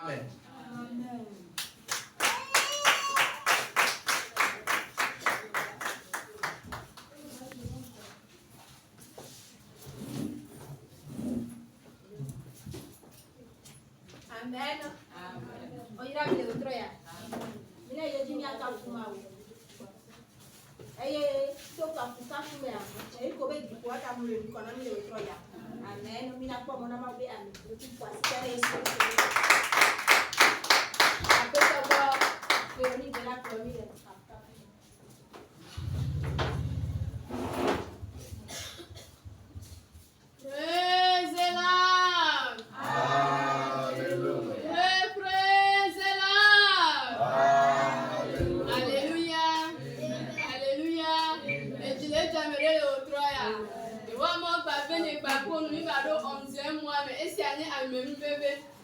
Amen. On ira bien le troya. Il a dit à ta fuma. Eh, so ka fuka fume ya. Eh, ko be diko ata mu le diko na mi le troya. Amen. Mi na po mo na ma be amen. O ti kwa sikere isi. Apeta bo fe ni de la promi le.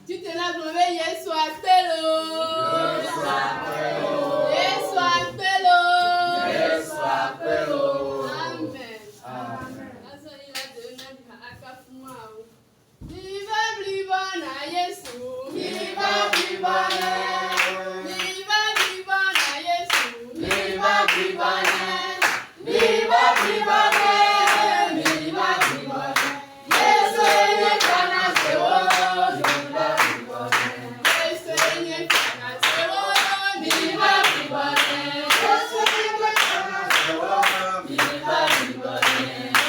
Tu te l'as donné, Yesu appelle. Yesu appelle. Yesu appelle. Amen. Viva blibona Yesu. Viva blibona. Viva blibona Yesu. Viva blibona. Viva blibona. Viva blibona. Yesu ene kana sewo. Viva blibona. Yesu ene kana sewo. Viva blibona. Yesu ene kana sewo. Viva blibona.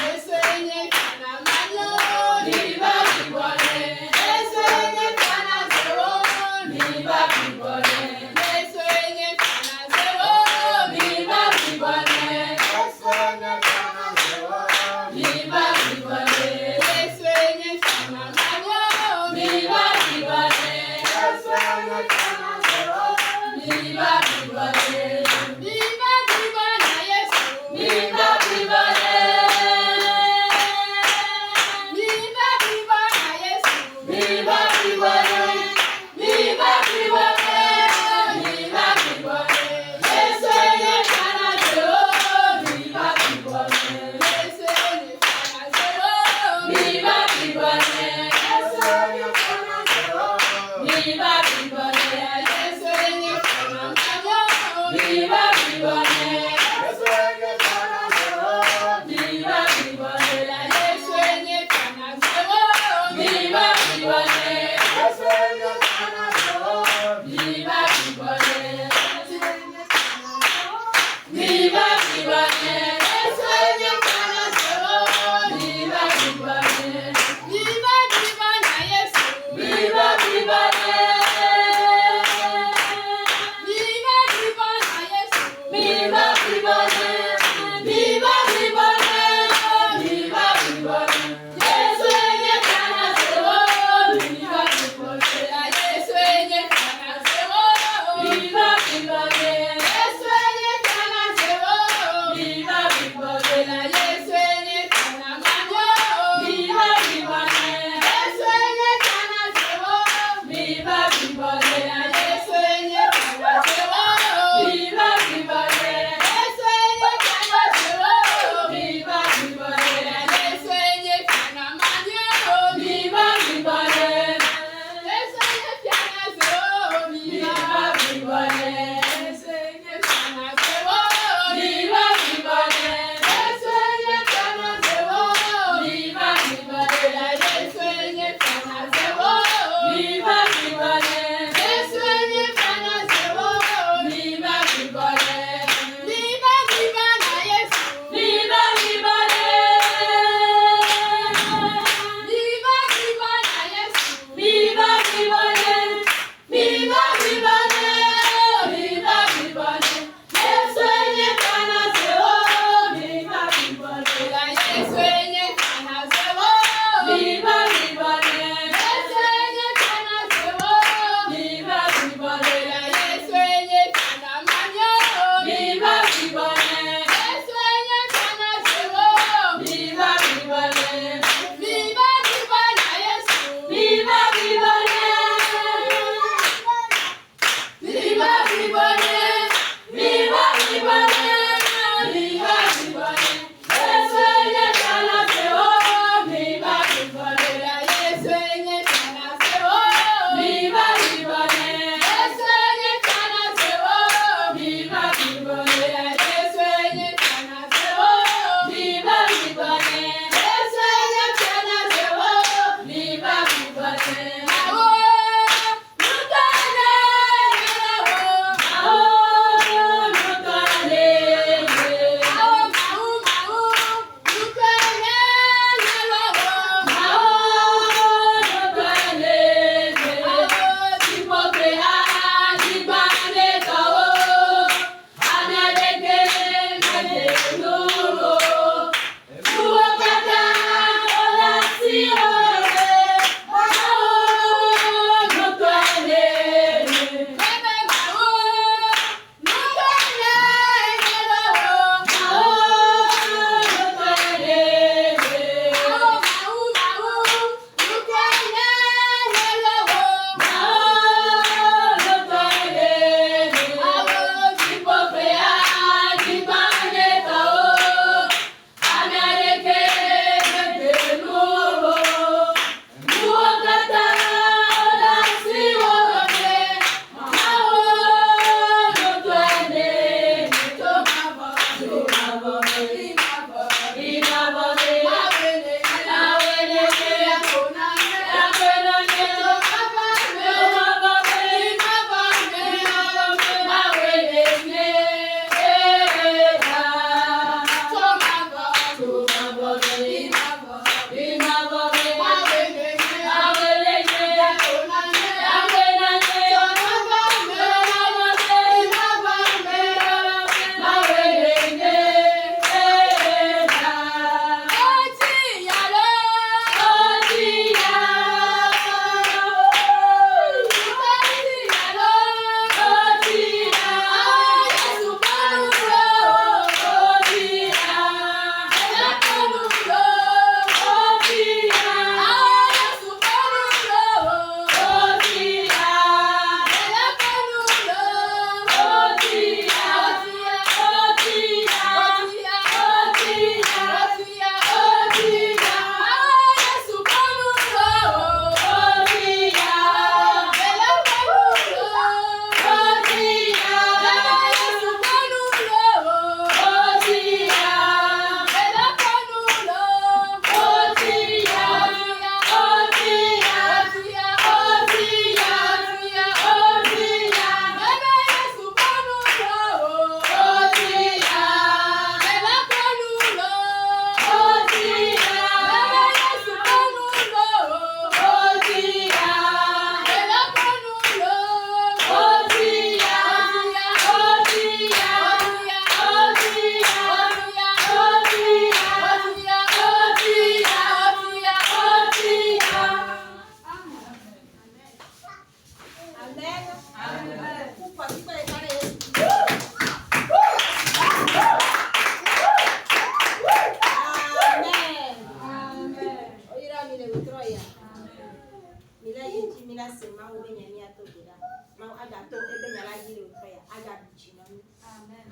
Yesu ene kana manyo. Viva blibona. Yesu ene kana sewo. Viva blibona. Yesu ene kana sewo. Viva blibona. Yesu ene kana sewo. Viva blibona. Yesu ene kana manyo. Viva blibona. Yesu ene kana sewo. Viva blibona. Viva blibona Yesu. Viva blibona. Viva blibona Yesu. Viva blibona. Viva blibona. Viva blibona. Yesu ene kana sewo. Viva blibona. Yesu ene kana sewo. Viva blibona. Yesu ene kana sewo. Viva blibona. Yesu ene kana manyo. Viva blibona. Yesu ene kana sewo. Viva blibona. Yesu ene kana sewo. Viva blibona. Yesu ene kana sewo. Viva blibona. Viva blibona. Yesu ene kana sewo. Viva blibona. Viva blibona Yesu. Viva blibona.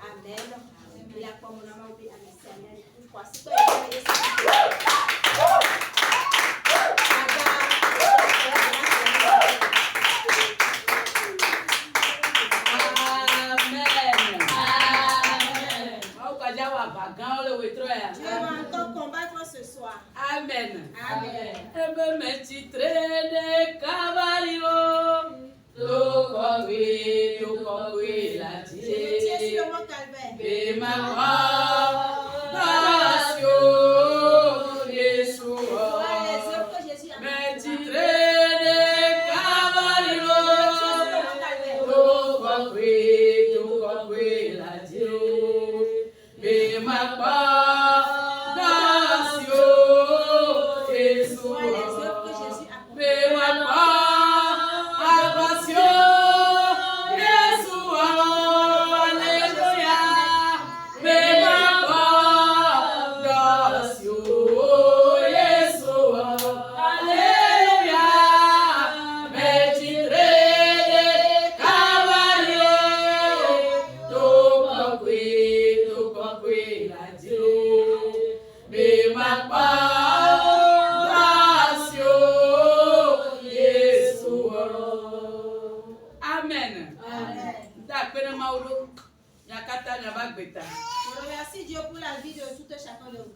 Amen. Il a pas mon amour, il a mis ça. Dieu va encore combattre ce soir. Amen. Amen. Ebe mechitrene kabalio, lokongwe la Je me tiens sur tie. le mont Calvaire. Bema pasio Yeshua. Voilà les œuvres que Jésus a Mechitrene kabalio, lokongwe la tie. Bema pasio Yeshua. Voilà les œuvres que Jésus a Amen. Amen. Je remercie Dieu pour la vie de tout et chacun de vous.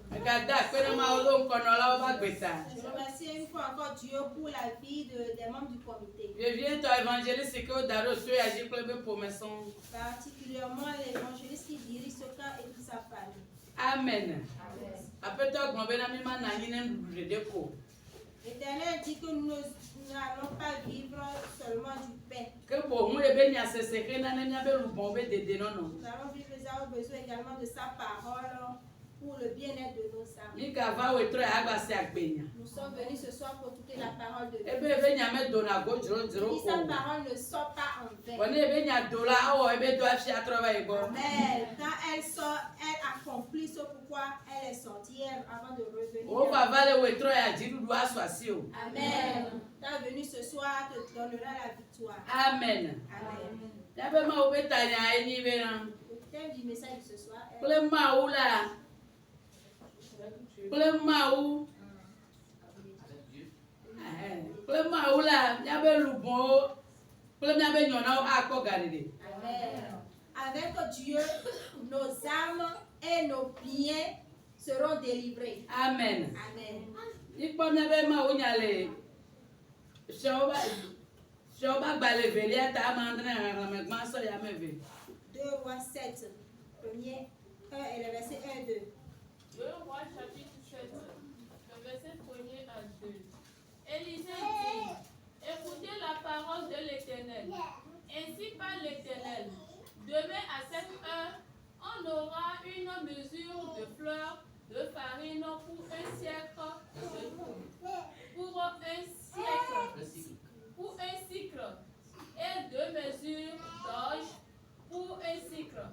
Je remercie une fois encore Dieu pour la vie des membres du comité. Particulièrement l'évangéliste qui dirige ce camp et toute sa famille. Amen. L'Éternel dit que nous n'allons pas vivre seulement du pain. Nous allons vivre, nous avons besoin également de sa parole pour le bien-être de nos âmes. Nous sommes venus ce soir pour écouter la parole de Dieu. Si sa parole ne sort pas en vain. Amen. Quand elle sort, elle accomplit ce pourquoi elle est sortie avant de revenir. Amen. Tu es venu ce soir, te donnera la victoire. Amen. Amen. Le thème du message de ce soir est Amen. Avec Dieu, nos âmes et nos biens seront délivrés. Amen. Amen. 2 Rois 7, premier 1 et le verset 1 2. 2 Rois chapitre 7, le verset 1er à 2. Élisée dit, écoutez la parole de l'Éternel. Ainsi parle l'Éternel. Demain à cette heure, on aura une mesure de fleurs de farine pour un siècle et 2 mesures d'orge pour un cycle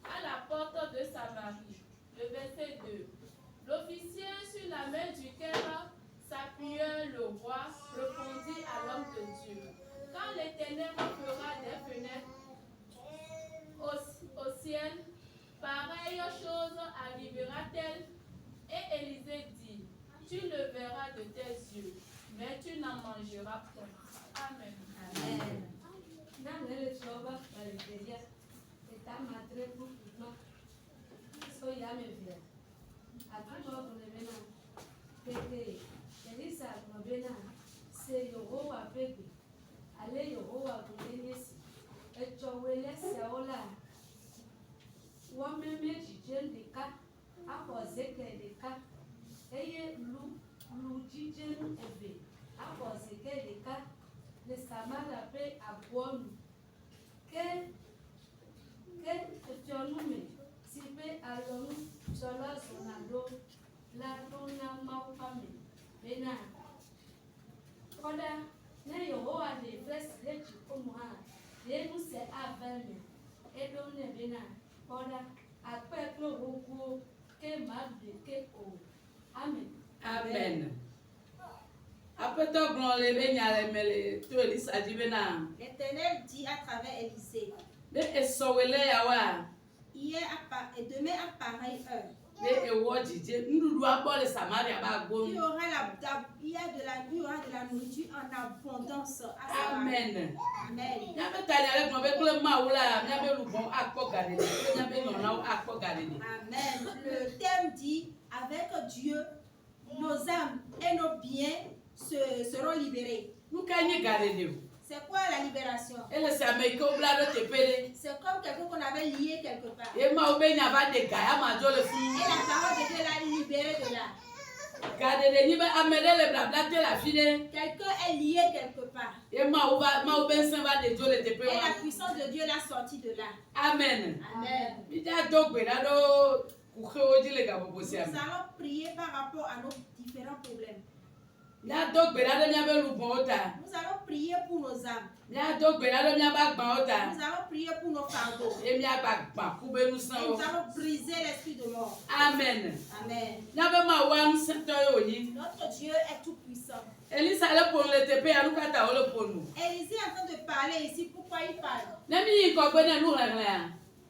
à la porte de Samarie. Le verset 2. L'officier sur la main duquel s'appuyait le roi répondit à l'homme de Dieu. Quand l'Éternel fera des fenêtres au ciel, pareille chose arrivera-t-elle? Et Élisée dit, tu le verras de tes yeux, mais tu n'en mangeras point. Amen. Amen. Le Samara pe abuonu ke efionume si pe alonu sola sonado la dona maupame bena koda ne Yehowa de flesh de chikomuha de muse aveme edone bena koda apeklo hoku ke magde ke o amen. Amen. L'Éternel L'Éternel dit à travers Élisée. et demain à pareille heure. Ne ewo djidje nuɖuɖu abɔ le Samaria ba Il y gbonu. aura il y aura de la nourriture en abondance à Samarie. Amen. Amen. Miabe tanya le gblɔ be kple Mawu la miabe lugbɔ akpɔ gaɖeɖe kple miabe nyɔnuwo akpɔ gaɖeɖe. Amen. Le thème dit avec Dieu, nos âmes et nos biens seront libérés. Nu ka nye gaɖeɖe o. C'est quoi la libération? Ele si ame yi ke wobla ɖo teƒe ɖe. C'est comme quelqu'un qu'on avait lié quelque part. Ye Mawu be nya va ɖe ga ya ma dzo le fi. Et la parole de Dieu l'a libéré de là. Gaɖeɖe nyi be ame ɖe le blabla te le afi ɖe. Quelqu'un est lié quelque part. Ye Mawu be ŋusẽ va ɖe dzo le teƒe Et la wa. puissance de Dieu l'a sorti de là. Amen. Amen. Mídza do gbe ɖa ɖo kuxewo dzi le gaƒoƒo sia Nous me. allons prier par rapport à nos différents problèmes. Míado gbe ɖa ɖe míabe lugbɔwo ta. Nous allons prier pour nos âmes. Míado gbe ɖa ɖe míabe agbawo ta. Nous allons prier pour nos fardeaux. Ye míagba gbã ku be Et ŋusẽwo. nous allons briser l'esprit de mort. Amen. Amen. Míabe Mawua ŋusẽtɔ ye wònyi. Notre Dieu est tout puissant. Elisa le ƒonu le teƒe ya nu ka ta wole ƒonu. Élisée est en train de parler ici. Pourquoi il parle? Ne míyi ŋgɔgbe ne nuxlẽxlẽa.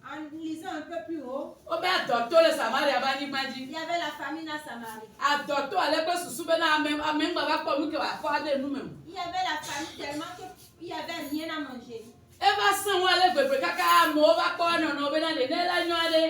En lisant un peu plus haut, Wobe adɔto le Samaria ƒe anyigba il dzi. y avait la famine à Samarie. Adɔto ale kple susu bena ame ŋgba va kpɔ nu ke wòakɔ aɖe nu me o. Il y avait la famine tellement qu'il n'y avait rien à manger. Eva sẽ ŋu ale gbegbe kaka amewo va kpɔ nɔnɔ bena nenela nyɔ aɖe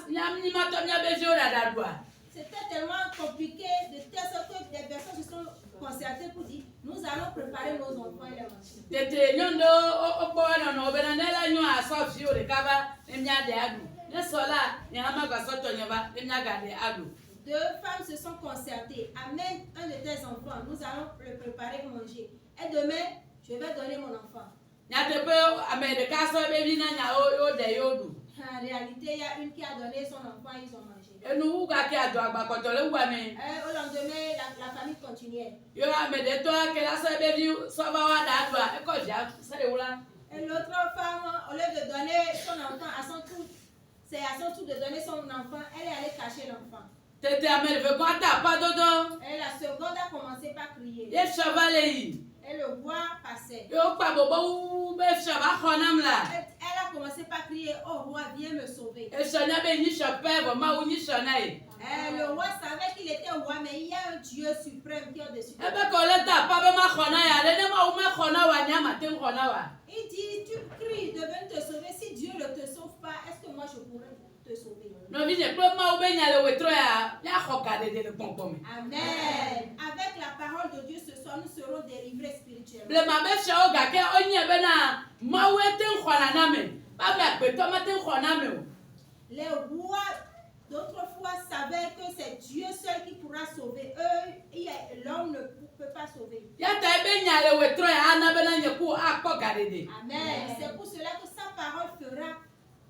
míamatɔ míabe viwo ɖaɖa ɖua. C'était tellement compliqué de telle sorte que des personnes se sont concertées pour dire nous allons préparer nos enfants et les manger. Tete nyɔnu ɖewo wokpɔ nɔnɔ bena ne la nyɔ asɔ viwo ɖeka va ne míaɖe aɖu. Ne sɔ la nye hã magbasɔ tɔnye va ne míagaɖe aɖu. Deux femmes se sont concertées. Amène un de tes enfants. Nous allons le préparer pour manger. Et demain, je vais donner mon enfant. Nyateƒe ame ɖeka sɔ ebe vi na nyawo ɖe yewo ɖu. En réalité, il y a une qui a donné son enfant, ils ont mangé. Enuwu gake ado agbakɔtɔ le wu ame. Au lendemain, la famille continuait. Yo ame ɖetɔ ke la sɔ ebe vi sɔ va wa ɖa aɖua ekɔ via sɔ ɖe wo la. Et l'autre femme, au lieu de donner son enfant à son tour, c'est à son tour de donner son enfant, elle est allée cacher l'enfant. Tete ame eve kɔ ata apa dodo. Et la seconde a commencé par crier. Ye fiɔ va le yi. Et le roi passait. Yo kpa bobo wu be fiɔ va xɔ nam la. Elle a commencé par crier, oh roi, viens me sauver. Efiɔ nya be nyi fiɔ pɛ vɔ Mawu nyi fiɔ na ye. Le roi savait qu'il était roi, mais il y a un Dieu suprême qui est au-dessus de Ebe lui. ke wòle ta apa be ma xɔ na ya ɖe ne Mawu me xɔ na wa nya ma te ŋu xɔ na wa. Il dit, tu cries de venir te sauver. Si Dieu ne te sauve pas, est-ce que moi je pourrais te sauver? Nɔvi nye kple Mawu be nya le wetrɔ ya míaxɔ gaɖeɖe le gbɔgbɔ me. Amen. Avec la parole de Dieu ce soir, nous serons délivrés spirituellement. Blema be fiɔwo gake wonye bena Mawu te ŋu xɔna na me. Babe agbetɔ mate ŋu xɔ na me o. Les rois d'autrefois savaient que c'est Dieu seul qui pourra sauver. L'homme ne peut pas sauver. Ya ta ebe nya le wetrɔ ya ana bena nye ku akpɔ gaɖeɖe. Amen. C'est pour cela que sa parole fera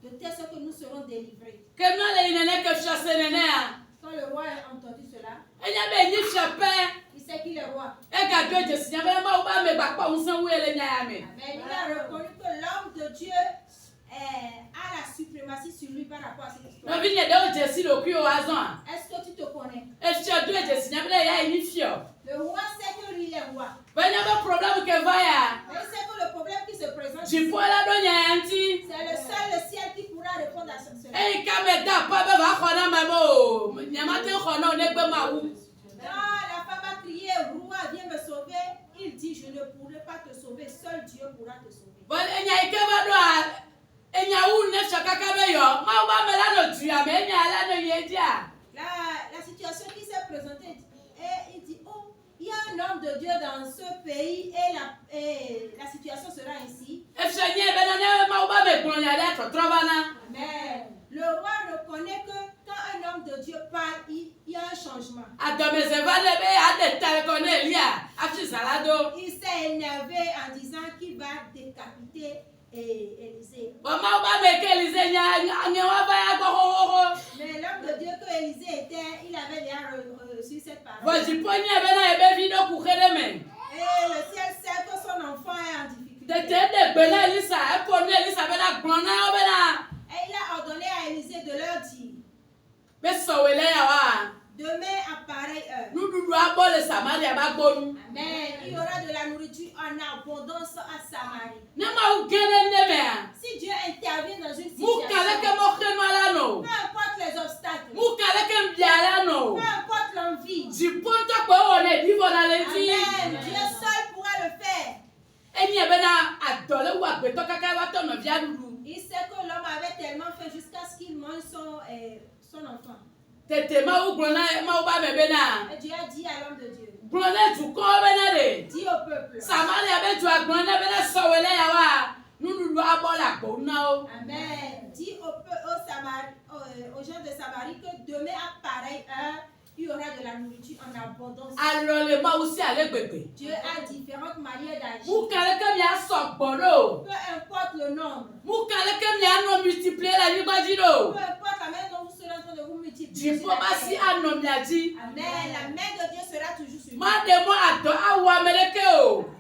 de telle sorte que nous serons délivrés. Ke mía le yi nene ke fiɔ se nenea. Quand le roi a entendu cela, Enya be nyi fiɔ pɛ. il sait qu'il est roi. Egado dzesi nya be Mawu be ame gbakpɔ ŋusẽ wu ye le nya ya me. Amen. Il a reconnu que l'homme de Dieu a la suprématie sur lui par rapport à cette histoire. Nɔvi nye ɖewo dzesi ɖokuiwo azɔ a. Est-ce que tu te connais? Efiɔ do dzesi nya be ne ya yi nyi fiɔ. Le roi sait que lui il est roi. Be nya be problème ke va ya. Mais il sait que le problème qui se présente, Dziƒo la ɖo nya ya ŋuti. c'est le seul le ciel qui pourra répondre à cela. Eyi ka me da apa be va xɔ na me be o. Nye ma te xɔ na o ne gbe Mawu. Quand la femme a crié, roi, viens me sauver, il dit, je ne pourrai pas te sauver, seul Dieu pourra te sauver. Bon enya yi ke va ɖo a. Enya wu ne fiɔ kaka be yɔ. Mawu be ame la nɔ duya me enya la nɔ yi dzia. La situation qui s'est présentée, et il dit, oh, il y a un homme de Dieu dans ce pays et la situation sera ainsi. Efiɔ nye be ne Mawu be ame kplɔ nya ɖe trɔtrɔ va na. Amen. Le roi reconnaît que quand un homme de Dieu parle, il y a un changement. Adɔmeze va le be aɖe ta kɔ ne Elia afi zala do. Il s'est énervé en disant qu'il va décapiter Élisée. Bon Mawu be ame ke Elize nya wa va ya gbɔ xoxoxo. Mais l'homme de Dieu que Élisée était, il avait déjà reçu cette parole. Bon dziƒo nye be na ebe vi ɖo ku xe ɖe me. Et le ciel sait que son enfant est en difficulté. Tete ɖe gbe na Elisa eƒo ne Elisa be na gblɔ na wo be na. Et il a ordonné à Élisée de leur dire, Be sɔwoe le ya wa. demain à pareille heure. Nuɖuɖu abɔ le Samaria ba gbɔnu. Amen. Il y aura de la nourriture en abondance à Samarie. Ne Mawu ge ɖe ne mea. Si Dieu intervient dans une Mu ka leke situation, mɔ xe nɔ agbetɔ kaka va tɔ nɔvia ɖuɖu. Il sait que l'homme avait tellement faim jusqu'à ce qu'il mange son enfant. Tete Mawu gblɔ na Mawu ba me bena. Et Dieu a dit à l'homme de Dieu, Gblɔ ne dukɔwo bena ɖe. dis au peuple. Samaria be dua gblɔ ne bena sɔwɔe le yawoa. Nuɖuɖu abɔ le agbo na wo. Amen. Dis aux gens de Samarie que demain à pareille heure, il y aura de la nourriture en abondance. Alɔ le Mawu si ale gbegbe. Dieu a différentes manières d'agir. Mu kan leke miasɔ gbɔ ɖo. Peu importe le nombre. Mu kan leke mianɔ multiplier le anyigba dzi ɖo. Peu importe la manière dont vous serez en train de vous multiplier. Dziƒo ba si anɔ mia dzi. Amen. La main de Dieu sera toujours sur vous. Maɖe mɔ adɔ awɔ ame ɖeke o.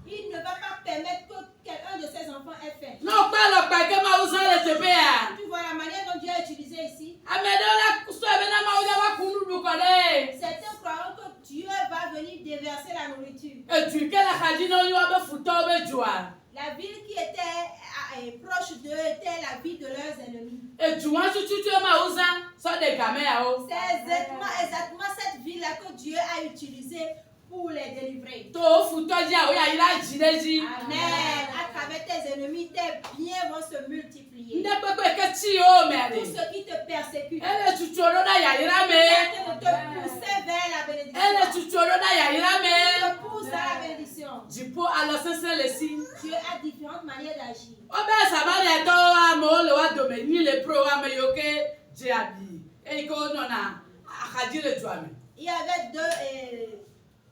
Il ne va pas permettre que quelqu'un de ses enfants ait faim. N'o kpe alɔ kpa ke Mawu zã le teƒe ya. Tu vois la manière dont Dieu a utilisé ici. Ame ɖewo la sɔ bena Mawu ya va ku nuɖuɖu kɔ ɖe. Certains croiront que Dieu va venir déverser la nourriture. Edu ke le axadzi na wo yɔ be futɔwo be dua. La ville qui était proche d'eux était la ville de leurs ennemis. Edu wa tututu Mawu zã sɔ de game yawo. C'est exactement cette ville-là que Dieu a utilisée pour les délivrer. To wo futɔ dzi awo ya yi la dzi ɖe dzi. Amen. À travers tes ennemis, tes biens vont se multiplier. Ŋdɛ kpekpe ke tsi wo mea Tous ɖe. ceux qui te persécutent, Ele tutu wo ɖo ɖa yayra il me. est en train de te pousser vers la bénédiction. Ele tutu wo ɖo ɖa yayra Il me. te pousse à la bénédiction. Dziƒo alɔ sesẽ le si. Dieu a différentes manières d'agir. Wobe Samariatɔwo amewo le wa dome nyi le pro ame yiwo ke dze abi eye ke wonɔna axadzi le dua me. Il y avait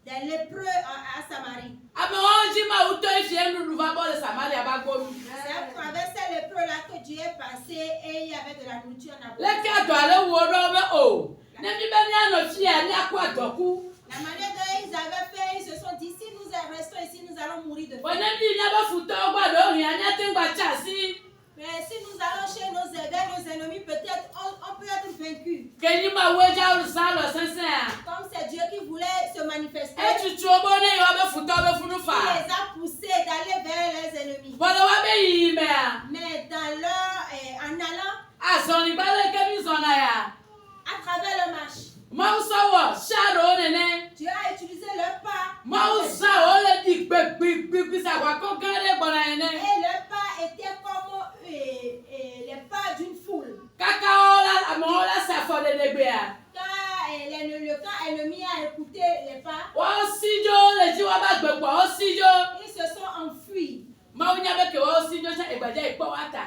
des lépreux à Samarie. Amewo dzi Mawu tɔ efie nuɖuɖu va bɔ le Samaria ba gbɔ nu. C'est à travers ces lépreux-là que Dieu est passé et il y avait de la nourriture en abondance. Leke adɔ ale wo ɖo be o ne mi be mianɔ fia miakpɔ adɔku. La manière dont ils avaient fait, ils se sont dit, si nous restons ici, nous allons mourir de Bo faim. ne mi miabe futɔwo gbɔ ɖewo hĩa miate ŋgba tsi asi. Mais si nous allons chez nos ennemis, peut-être on peut être vaincu. Ke nyi Mawu edza zã lɔ sesẽa. Comme c'est Dieu qui voulait se manifester, Etutu wo bo ne yiwo be futɔwo be funu il fa. les a poussés d'aller vers leurs ennemis. Bɔ le wa be yiyi mea. Mais dans leur, en allant Azɔnigba le ke mi zɔna ya. à travers le marche, Mawu sɔ wɔ sia ɖewo nene. Dieu a utilisé leur pas. Mawu zã wo le di gbegbegbegbe sa akɔ gã ɖe gbɔna ene. Et leur pas était comme les pas d'une foule. Kaka wo la amewo la sa afɔ ɖeɖegbea. Quand l'ennemi a écouté les pas, Wo si dzo le dzi wo ba gbe kpɔ wo si dzo. ils se sont enfuis. Mawu nya be ke wo si dzo tsã egbadza yi kpɔ wa ta.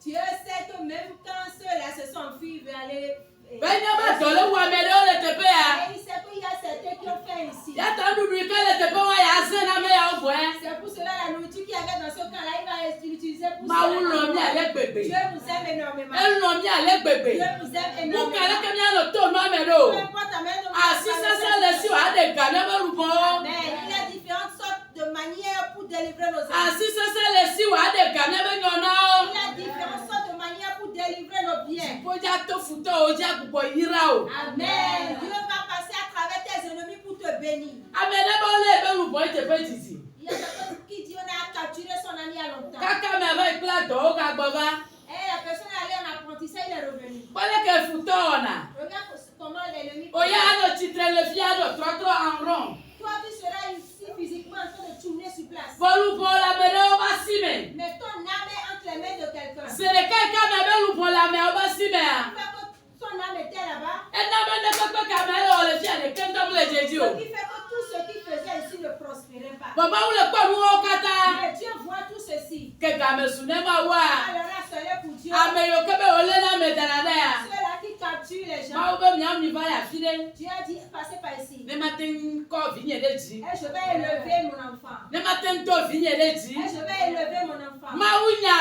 Dieu sait que même quand ceux-là se sont enfuis, ils vont aller. Be nye be dɔ le wu ame ɖewo le teƒe ya. Et il sait qu'il y a certains qui ont faim ici. Ya ta nuɖuɖu yi ke le teƒe wa ya zẽ na ame yawo gbɔe. C'est pour cela la nourriture qu'il y avait dans ce camp-là, il va l'utiliser pour Mawu cela. lɔ mi ale gbegbe. Dieu nous aime énormément. Elɔ mi ale gbegbe. Dieu nous aime Mu énormément. ka leke mianɔ to nua me Peu ɖo. importe la manière dont Asi sesẽ le si wo aɖe ga ne be lubɔwo. Amen. Il y a différentes sortes de manières pour délivrer nos âmes. Asi sesẽ le si wo aɖe ga ne be nyɔnawo. Il y a différentes sortes de manières pour délivrer nos biens. Kodza to futɔwo dzi agbugbɔ yira o. Amen. Dieu va passer à travers tes ennemis pour te bénir. Ame ɖe be wole ebe lubɔ yi teƒe didi. Il y a quelqu'un qui dit on a capturé son ami à longtemps. Kaka me ava yi kple adɔwo gagbɔ va. Et la personne est allée en apprentissage, il est revenu. Kpɔle ke futɔ wɔna. Regarde comment l'ennemi. Oya anɔ tsitre le fia ɖo trɔtrɔ en rond. Toi, tu seras ici physiquement en train de tourner sur place. Bɔlubɔ le ame ɖewo be asi me. Mais ton âme est entre les mains de quelqu'un. Zi ɖeka yi ke ame be lubɔ le ameawo be asi mea. Ce qui fait que ton âme était là-bas. Ena be ne kpekpe ke ame le wɔ le fia ɖeke ŋutɔ mele dzedzi o. Ce qui fait que tout ce qu'il faisait ici ne prospérait pas. Bɔbɔwo le kpɔ nuwo katã. Mais Dieu voit tout ceci. Ke game su ne Mawua. Alors là, c'est pour Dieu. Ame yiwo ke be wòlé na ame dana ɖe ya. Ceux-là qui capturent les gens. Mawu be miawo mi va yi afi ɖe. Dieu a dit, passez par ici. Ne mate ŋu kɔ vinye ɖe dzi. Et je vais élever mon enfant. Ne mate ŋu to vinye ɖe dzi. Et je vais élever mon enfant. Mawu nya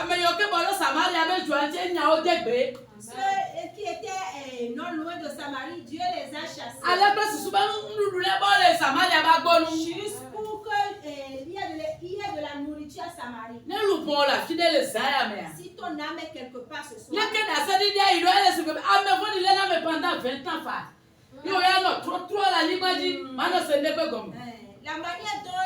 ame yiwo ke bɔ ɖe Samaria be dua ŋuti nyawo de gbe. Ceux qui étaient non loin de Samarie, Dieu les a chassés. Ale kple susu be nuɖuɖu ɖe bɔ le Samaria ba gbɔ nu. Juste pour que il y ait de la nourriture à Samarie. Ne lubɔ le afi ɖe le zã ya mea. Si ton âme est quelque part ce soir, Leke ɖase ɖiɖi ayi ɖo ele sugbɔ ame vɔ̃ɖi lé na me pendant 20 ans fa. Ye wo ya nɔ trɔtrɔ le anyigba dzi manɔ se ne ƒe gɔme. la manière dont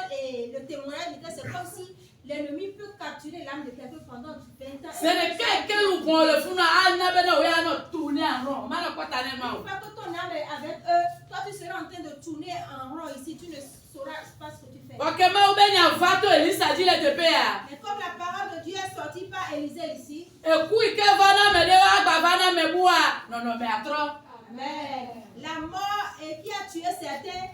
le témoignage était, c'est comme si l'ennemi peut capturer l'âme de quelqu'un pendant 20 ans. Se ɖeka yi ke lubɔ le funu ana be ne wo ya nɔ tourner en rond manɔ kpɔta ne ma o. Une fois que ton âme est avec eux, toi tu seras en train de tourner en rond ici, tu ne sauras pas ce que tu fais. Bɔn ke Mawu be nya va to Elisa dzi le teƒe ya. Mais comme Écoute que vana me dewa bavana me boua. Non non mais attends. Amen. La mort qui a tué certains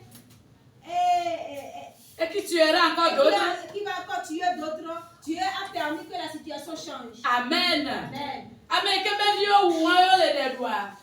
Et qui tuera encore d'autres. qui va encore tuer d'autres, Dieu a permis que la situation change. Amen. Amen. Amen. Que ben Dieu ou un les doigts.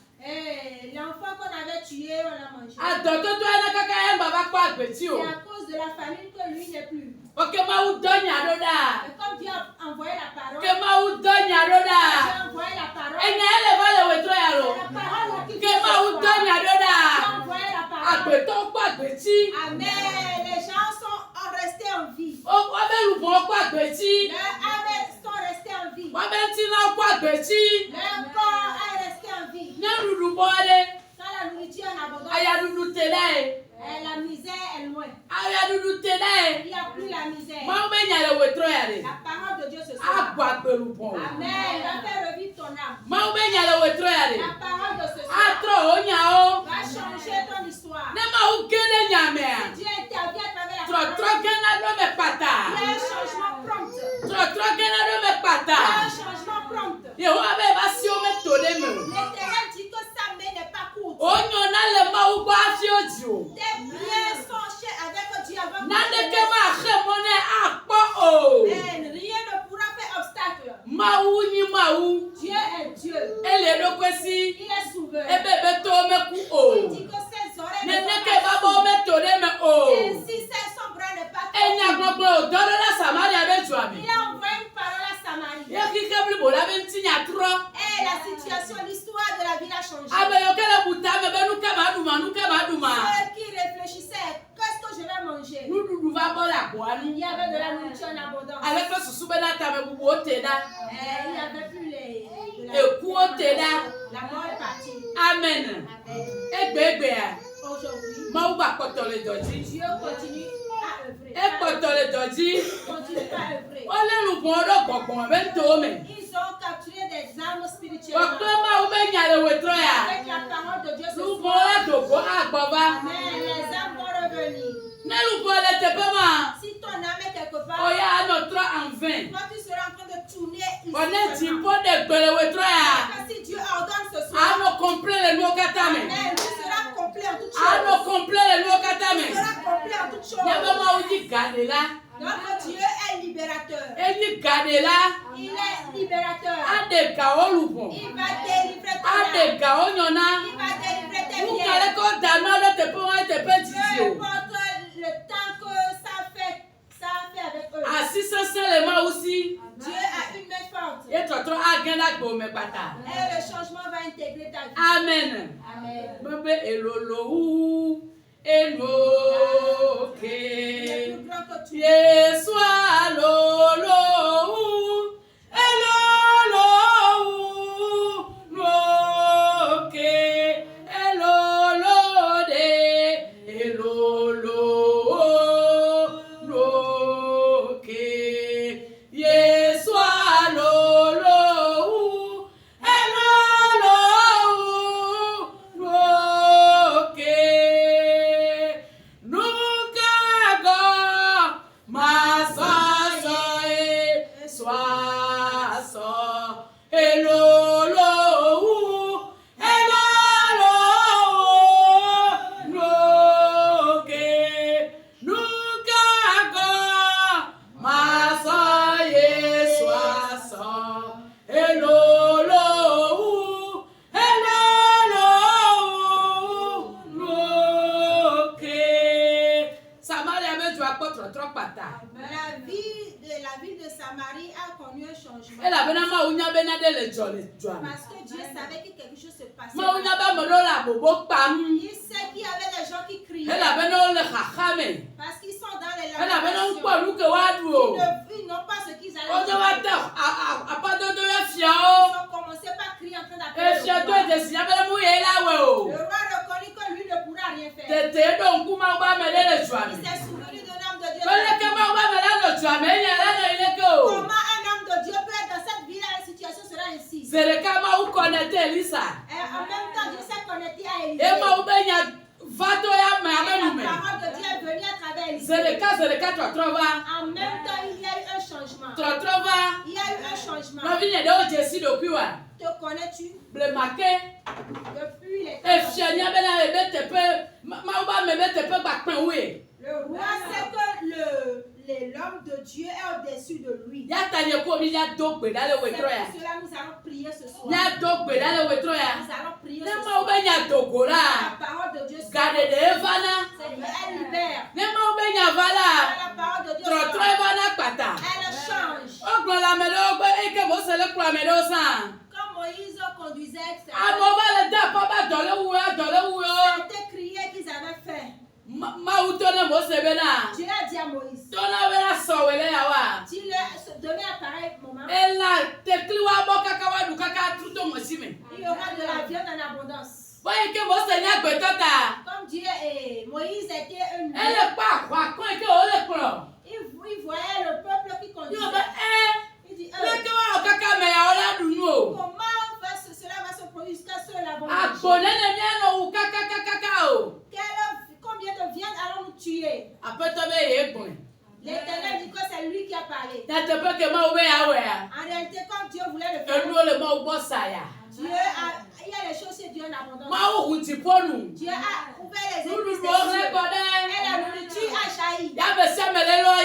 L'enfant qu'on avait tué, on l'a mangé. Attends, toi na kaka baba kwa betio. C'est à cause de la famine que lui n'est plus. Ok ma ou donya doda. Et comme Dieu a envoyé la parole, Que ma ou donya Dieu doda. a envoyé la parole. Enya ele va le wetro ya C'est lo. la parole qui Que ma ou donya Dieu a doda. envoyé la parole. Agbeto kwa gbeti. Amen. Les gens sont restés en vie. O wa be lu bon kwa gbeti. Les âmes sont restés en vie. Wa be ti na kwa gbeti. Le corps est resté en vie. Na dudu bole. Quand la nourriture est en abondance, Aya dudu tele. la misère est loin. Aya dudu tele. Il n'y a plus la misère. Ma be nya le wetro ya le. La parole de Dieu se sauve. Agba pelu bon. Amen. Va faire revivre ton âme. Ma be nya le wetro ya le. La parole de ce soir Atro onya o. va changer ton histoire. Ne ma u gele nyame a. Dieu intervient à travers la Tro parole. tro gena do me pata. Il y a un changement prompt. Tro tro gena do me Il y a pata. un changement prompt. Yehowa be ba si o me to de me. L'Éternel dit que sa main n'est pas courte. Onyo na le ma u gba fi oji o. Tes pieds sont chers avec Dieu avant Na de ke ma khe mo ne akpo o. Amen. Rien ne pourra faire obstacle. Ma u ni ma u. Dieu est Dieu. Ele do kwesi. Il est souverain. Ebe be to me ku o. Il dit que ses oreilles Ne ne ne sont ke ba bo me to de me o. ainsi son bras n'est pas Enya gbogbo o do la Samaria be tu ami. Il a envoyé une parole à Samarie. Ye ki ke bli bo la be ntinya tro. Et la situation, l'histoire de la ville a changé. Abe yo kele buta me be nu ke ma duma nu ke ma duma. Ceux qui réfléchissaient, qu'est-ce que je vais manger? Nu dudu va bo la bo anu. Il y avait de la nourriture en abondance. Avec le susu be na ta me bubu o te da. Il n'y avait plus de la Eku o te da. La mort est partie. Amen. Amen. Egbe a. Aujourd'hui, Ma u ba poto le doji. Dieu continue à œuvrer. E poto le doji. Continue à œuvrer. O le lu bon do gbogbo be to me. Ils ont capturé des armes O spirituelles. pe ma u be nya le wetro ya. Avec la parole de Dieu ce Lu bon soir. la dogo agbova. Amen. Les âmes vont revenir. Ne lu bon le te pe ma. Si ton âme est quelque part, O ya no tro en vain. toi tu seras en train de tourner ici. O ne ti seulement. po de gbele wetro ya. Parce que si Dieu ordonne ce A soir, no complet le no kata me. Amen, tu seras complet en toutes A no choses. complet le no kata me. Tu seras complet en toutes Ya be choses. ma u di gade la. Donc Dieu est libérateur. E di gade la. Il est libérateur. A de ga o lu bon. Il va délivrer ton A de âme. ga o nyona. Il va délivrer tes Ou biens. kale ko da no le te pe wa te pe Peu titi o. importe le temps que ça fait avec eux. Asi sese le ma aussi. Dieu a une main forte. E trotro a gen la gbo me pata. Et le changement va intégrer ta vie. Amen. Amen. Bebe elolo u enoke. Il est plus grand que tout. Yesu alolo u elolo u noke. Elolo de elolo u noke. Yesu alolo u elolo u noke. Nunca go masaso e swaso elolo u elolo u noke. Nunca go masaso e swaso elolo u elolo u noke. Samaria me tu apotro tro pata. La ville de Samarie a connu un changement. Ela bena ma unya bena de le jole jwa. Parce que Dieu savait que quelque chose se passait. Ma unya ba mo lo la bobo pam. Il sait qu'il y avait des gens qui criaient. Ela bena o le khachame. Parce qu'ils sont dans les Ela bena lamentations. nkpo lu ke wa du o. Ils n'ont pas ce qu'ils allaient O de wa dire. te a pa do do ya fia Ils o. ont commencé par crier en train E d'appeler fia le do roi. de si ya bena mu ye la we o. Le roi reconnut que lui ne pourra rien faire. Tete do nkuma ba me le jwa Il me. s'est souvenu de l'homme de Dieu. Bele ke ma ba me la no jwa me ya la no ile ke o. Comment un homme de Dieu peut être dans cette ville, la situation sera ainsi. Zereka ma u connecte Elisa. Et en même temps, Dieu s'est connecté à Élisée. E ma u be nya vato ya me amenu me. La parole de Dieu est venue à travers Élisée. Zereka trotro va. En même temps, il y a eu un changement. Trotro va. Il y a eu un changement. changement. Non, viens de Jésus depuis ouais. Te connais-tu Le marqué. depuis les temps Et anciens? fiania bela ebe tepe. Mauba mebe tepe bakpen oui. Le roi sait que l'homme de Dieu est au-dessus de lui. Ya tanye ko mi ya dogbe dans le C'est wetro ya. pour cela que nous allons prier ce soir. Ya dogbe dans le wetro ya. Nous allons prier Ne ce soir. mauba nya dogola. La parole de Dieu Gade de evana. elle libère. Ne mauba nya vala. La parole de Dieu Trotro evana pata. elle change. Ogbo la medo ogbo eke mo sele kwa medo san. Comme Moïse conduisait, Amoba le da pa ba dole wu c'était crié qu'ils avaient faim. Ma utone mo sebena. Dieu a dit à Moïse, Tona wela sowele ya wa. dis-le, demain à pareil moment, Ela tekliwa bo kaka wa du kaka truto mo sime. il y aura de la viande en abondance. Boye ke mo se nya gbetota. Comme Dieu et Moïse était un homme, Elle pa kwa kon ke o le kro. il voyait le peuple qui Yo conduisait. be Il dit, le ke wa kaka me ya ola du nu o. cela va se produire jusqu'à ce la bonne Agbone ne mi no u kaka o. Combien de viande allons-nous tuer? Apeto be ye gbon. L'Éternel dit que c'est lui qui a parlé. Ta te pe ke ma o be ya we ya. En réalité, comme Dieu voulait le E faire, nu o le ma o bo sa ya. il y a les choses chez Dieu en abondance. Ma o hu ti ponu. Dieu a ouvert les Nu églises du des o le cieux. ko de. Et la nourriture a jailli. Ya be se me le lo e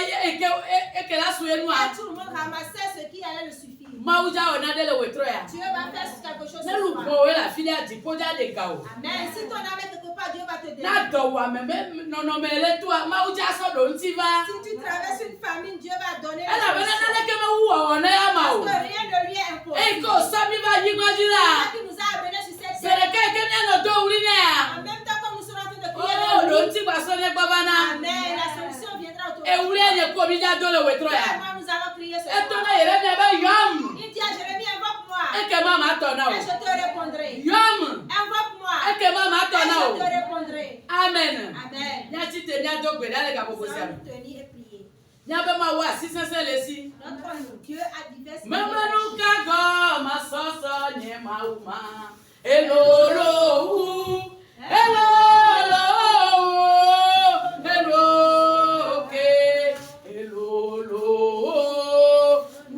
ke la su enu Et a. tout le monde ramassait ce qui allait le suffire. Ma o ja o na de le wetro ya. Dieu va faire quelque chose Ne ce lu soir. po we la fili a di po ja de ga o. Amen. Si ton âme est quelque part, Dieu va te Na délivrer. do wa me no no me le tu a ma o ja so do nti va. Si tu traverses une famine, Dieu va donner la Ela be na solution. le ke me wu o na ya ma Parce o. que rien ne lui est impossible. E ko so mi ba yi gba ji C'est la. ça qui nous a amenés sur cette Se le terre. ke ke mi no do wuri na ya. En même temps que nous sommes en train de prier, O vers do lui, nti gba so ne gba ba na. Amen. La solution viendra autour de E nous. wuri enye ko mi ja do le wetro ya. Moi, nous allons prier ce E to soir. na yere mi ba yom. Il dit à Jérémie, invoque-moi. E ke ma ma to na o. Et je te répondrai. Yom. Invoque-moi. E ke ma ma to Et na je o. te répondrai. Amen. Amen. Nya ti te nya do gbe da le ga Nous bobo si allons am. nous tenir et prier. Nya be ma wa si sense le si. Notre Dieu a diverses Memanu kago masoso nye mauma. Elolo u. Elolo u. Elo ke. Elolo u.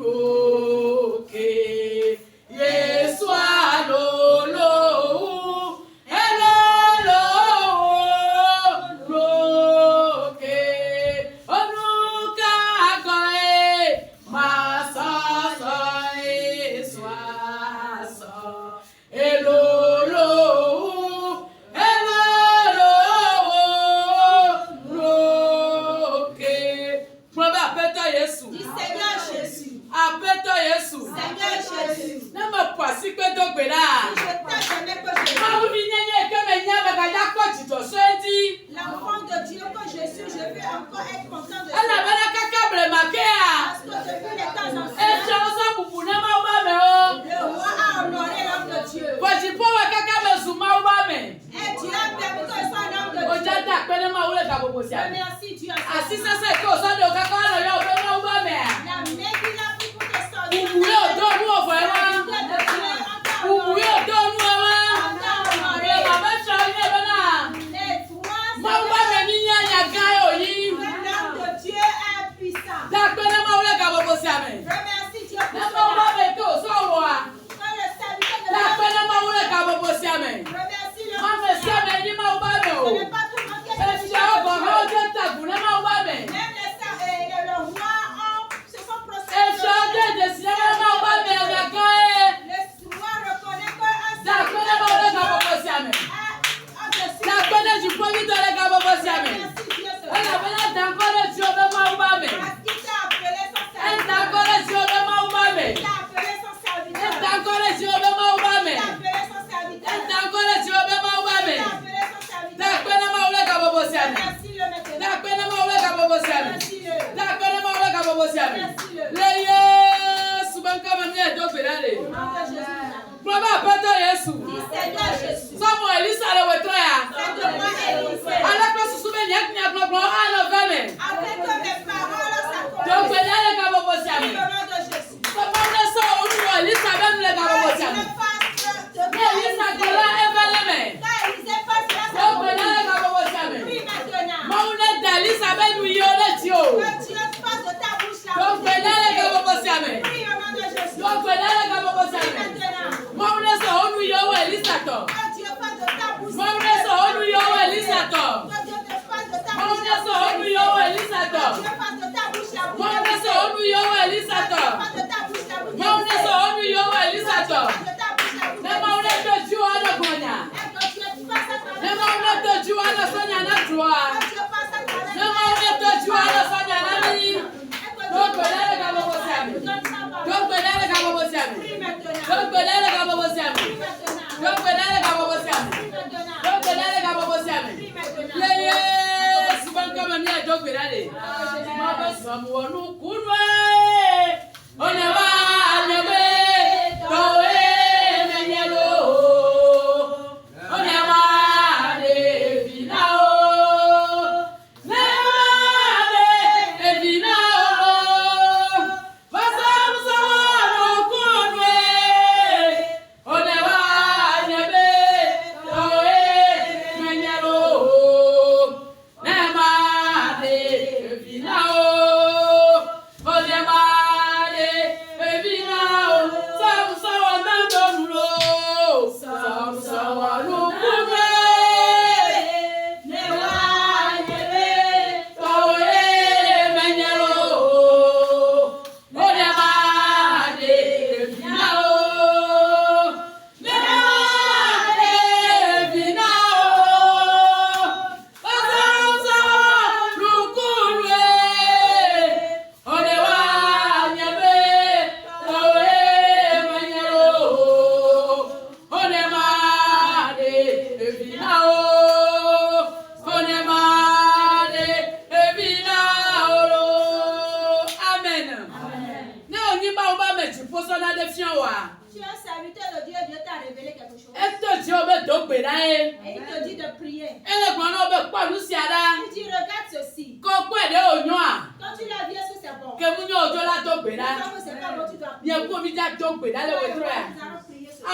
Ke. Yesu alolo u. Elolo u. Ke. Onu kago e. Masoso e swaso. Elolo u. Elolo u. Ke. Mo ba apeto Yesu. Dis Seigneur Jésus. Apeto Yesu. Seigneur Jésus. Na mo kwasi pe dogbe la. Je t'aime que je Ma wu bi nyenye ke me nya be ga ya ko tito so enti. l'enfant de Dieu que je suis, je veux encore être content de Ela toi. bana kaka bre make a. Parce que depuis les temps E anciens, je so bubu na ma ba me o. le roi a honoré l'homme de Dieu. Kwaji po wa kaka me su ma ba me. Et Dieu a permis que je sois un homme de O Dieu. ja da pe na ma wu le ka bobo si a. Merci Dieu. Asi sese ko so do kaka na yo be ma ba me. La main qu'il a pris pour te sortir. Bubu yo do nu o fo e wa. Bubu yo do nu e wa. Be ma be so ni e be na. Ma ba me ni nya nya ga yo yi. L'homme de Dieu a Tu es un serviteur de Dieu, Dieu t'a révélé quelque chose. Et il te dit de prier. Il dit regarde ceci. Quand tu l'as vu, est-ce que c'est bon? Quand c'est pas bon, tu dois prier. Nous allons prier ce soir.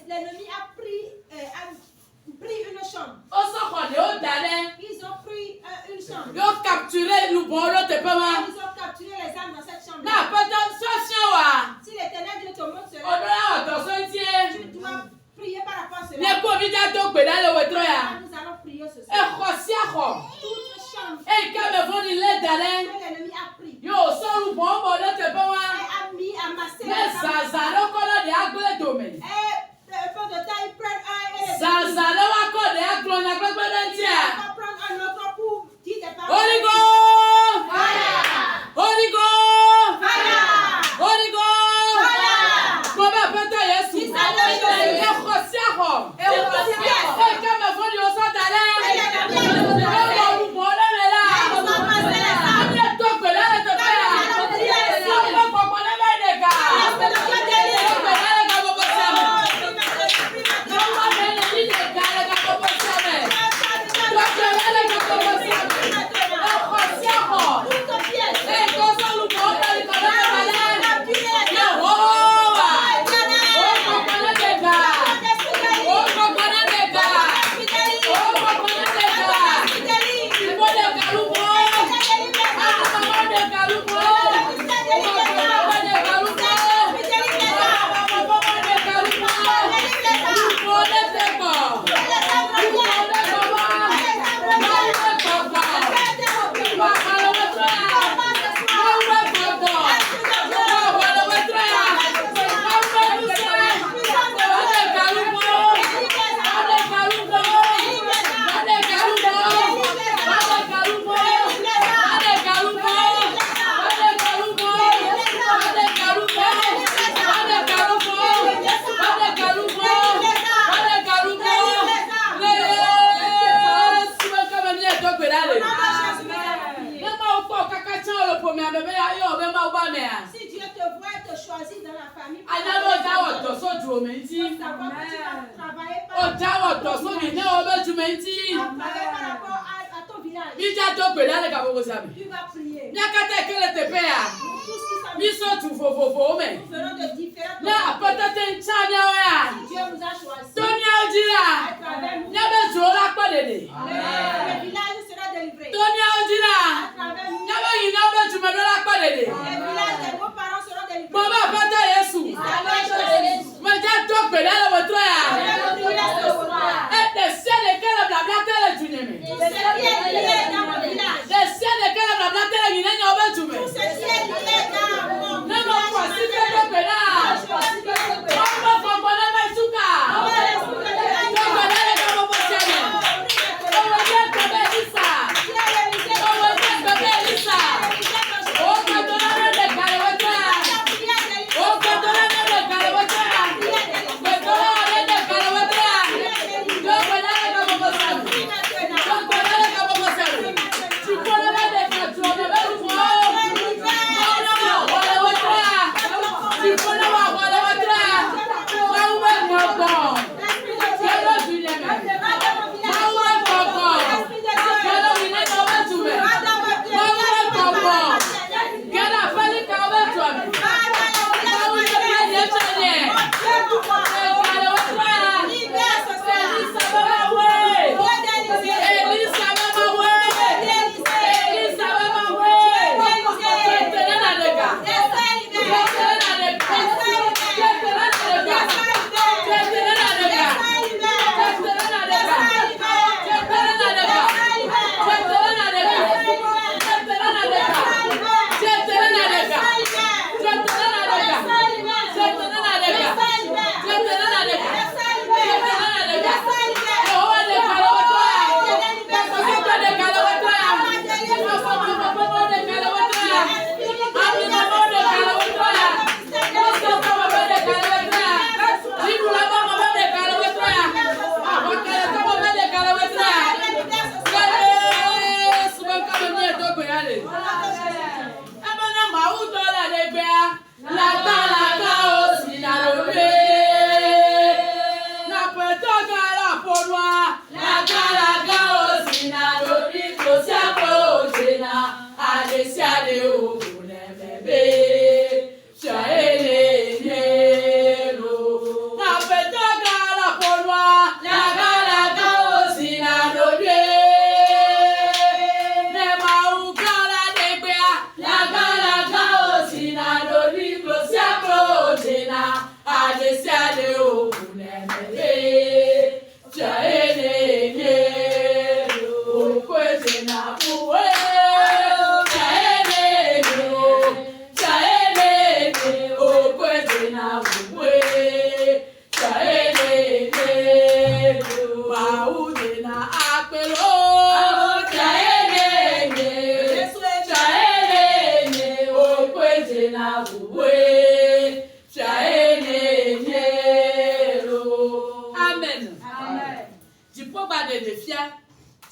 L'ennemi a pris une chambre. Ils ont pris une chambre. Ils ont capturé les âmes dans cette chambre. Si l'éternel Dieu te montre cela, tu dois prier par rapport à cela. Nous allons prier ce soir. Toute chambre que l'ennemi a pris et a mis à masser les âmes. Et peu de temps, ils prennent un et les prendre un autre pour dire des paroles. Holy Ghost! Fire! Holy Ghost! Fire! Holy Ghost! Si Dieu te voit et te choisit dans la famille, I never doubt the so to me. tu vas travailler par Oh, doubt the so me never to me. par rapport à ton village. You just don't be like a boss. Tu vas prier. Nyakata kele te pe ya. Tout ce qui s'en Mi so tu fo me. nous ferons de différentes Na apata ten chanya wa ya. Dieu nous a choisis. Tonya ojira. À travers nous, Nyabe zola pa dede. le village sera délivré. Tonya ojira. À travers nous, Nyabe yina be tu me dola pa dede. le village de nos parents sera délivré. Baba apata Yesu. Me ja to pe la le wotro ya. Et de sele kele blabla tele tunyeme. Tout ce qui est lié dans mon village. De sele kele blabla tele nyine nyobe tume. Tout ce qui est lié dans mon Nemo kwa si te village. to pe la. Omo ko ko na me suka. To ko na le ka mo poseme. Omo je ko be Elisa. Omo je ko be Elisa. O ko to na le na uwe chaenelo. Amen. Amen. Tu peux pas de défier.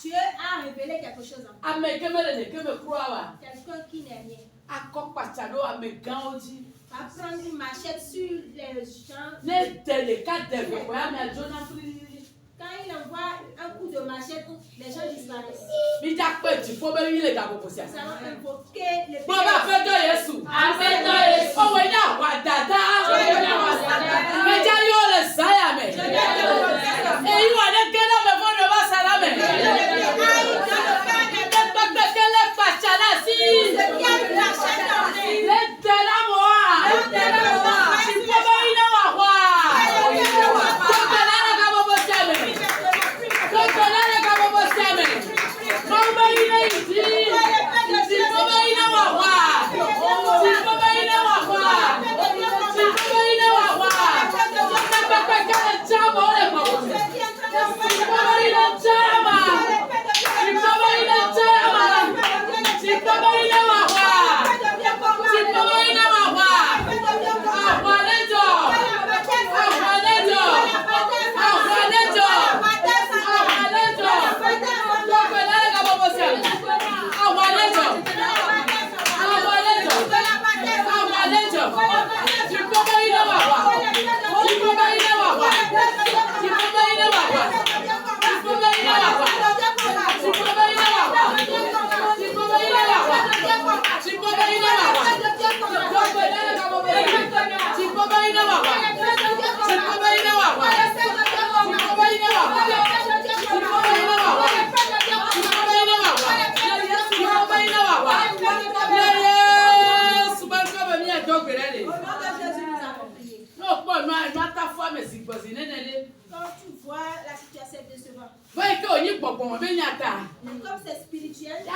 Dieu a révélé quelque chose en toi. Amen. Que me croire. Quelqu'un qui n'est rien. Akokpachado amegaoji. Va prendre une machette sur les gens. Ne tele kadeve kwa me jona free. Quand il envoie un coup de machette, les gens disparaissent. Mi jakpe ti fo be wi le ga bobo sia. Nous allons invoquer les Mo ba fe do Yesu. Afẹ́tọ́ Jésù. O we na wa dada. Me ja yo le saya me. E yi wa de kele me fo no ba sala me. Kele pachana si. Le tela mo a. Ti fo be ina wa wa. Quand tu vois la situation décevante, comme c'est spirituel, la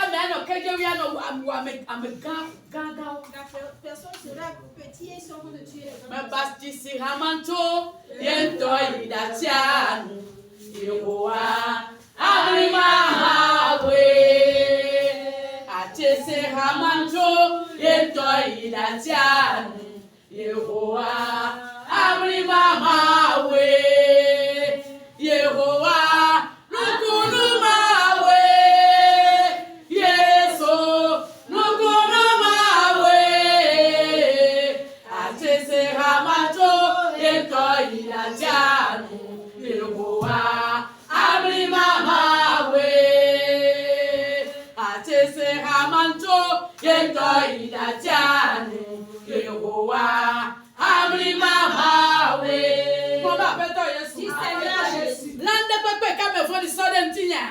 personne sera petit et sombre de tuer les gens. Yehovah, Nukunu mawe, Yeso, Nukunu mawe, Atese hamato, Yeto ilatianu, Yehovah, Abrima mawe, Atese hamato, Yeto ilatianu, Yehovah, Abrima mawe. Lande pepe kame foni sodem tinya.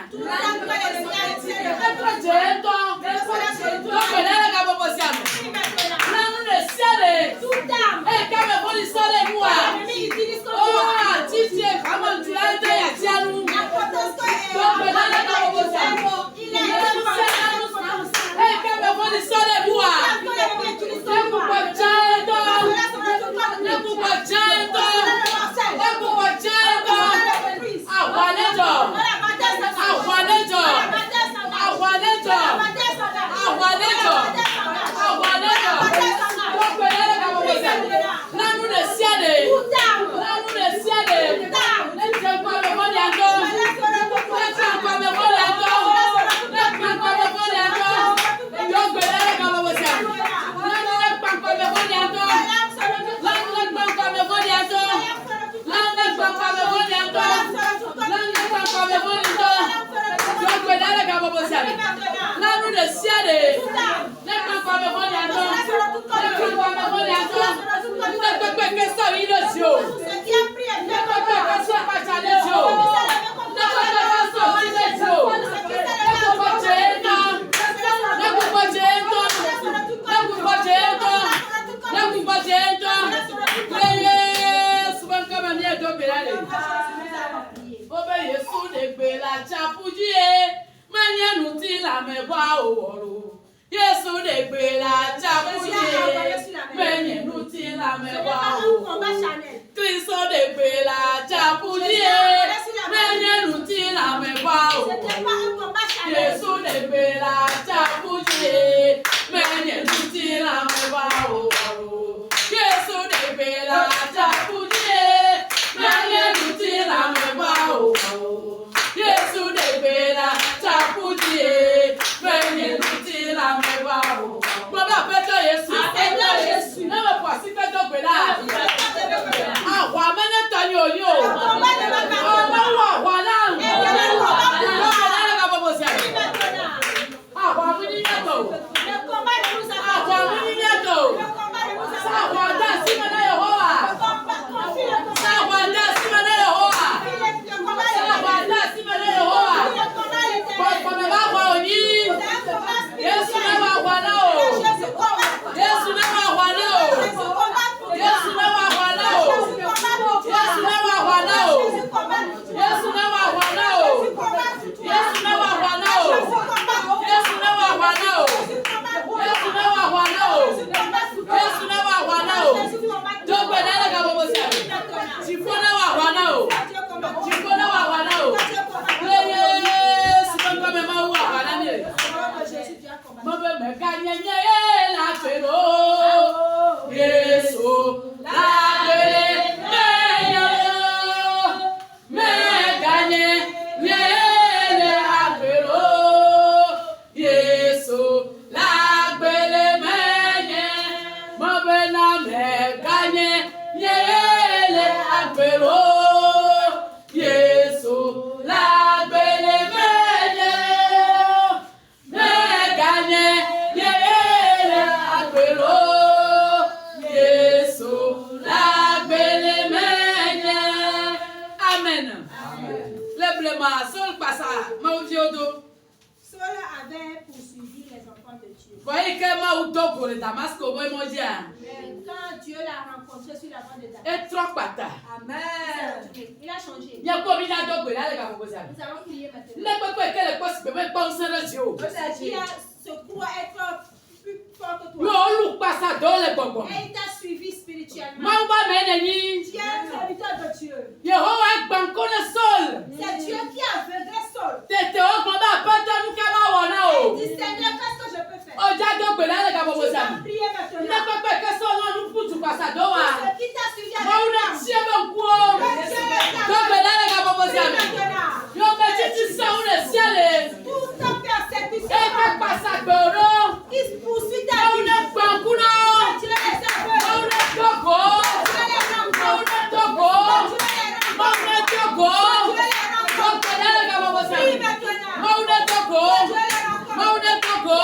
Yesu de gbe la chapuye, menye nuti la mewa o. Kristo de gbe la chapuye, menye nuti la mewa o. Yesu de gbe la chapuye, menye nuti la mewa o. gbèrò Yéṣu lágbélé méje mẹ́gànyẹ yéèrè àgbèrò Yéṣu lágbélé méje. Amen. Lèblèmọ̀ Saul passa Maudiodo. Saul avait poursuivi les enfants de Dieu. Voyez que Maudoko le Damasque au boy mondial. Quand Dieu l'a rencontré sur la voie de Damas. Et trop pata. Amen. Il a changé. Il y a combien d'adoptes là les gars pour ça? Nous allons prier maintenant. Ne peut pas que les postes peuvent penser le Dieu. Qui a se croit être plus fort que Yo toi. look passa dans les bonbons. Et il t'a suivi spirituellement. Mamba meneni. Tu es un serviteur de Dieu. Yehowa banko le sol. C'est Dieu qui a aveuglé Saul. Tete o mamba pata nous kama wana o. Il dit Seigneur, qu'est-ce que je peux faire? Oja dogbe là les gars pour Tu ça. vas prier Ne maintenant. peut pas que sol nous pousse passa doa. Ce qui t'a suivi avec Mauna toi. tie banko. Dogbe là les gars pour ça. Yo petit ça ou le ciel. Tout ta persécution Et que passa goro. qui poursuit ta vie. Mauna banko na. Tu les laisses aveugle. Mauna dogo. Tu les rencontres. Mauna dogo. Tu les rencontres. Mauna dogo. Tu les rencontres. Dogbe là les gars pour ça. Prie maintenant. Mauna dogo. Tu les rencontres. Mauna dogo.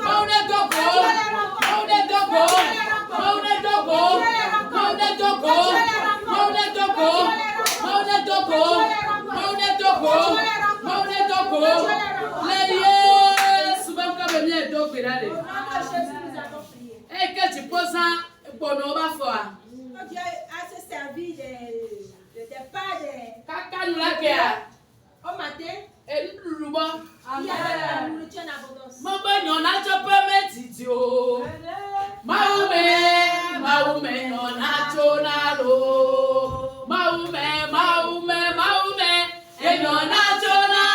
Mauna dogo. Mauna dogo. Mauna dogo. Mauna dogo. Mauna dogo. Mauna dogo. Mauna dogo. Mauna dogo. Lélie, souvent comme bien dogo là. Au nom de Jésus, nous avons prié. Et que tu poses un bon va faire. Quand Dieu a se servi des pas Kaka nous la kia. au matin, Et nous bon. il y a la nourriture en abondance. Mon bon on a chopé mes tidio. Maume, maume on a chonalo. Maume, maume, maume. Et on a chona.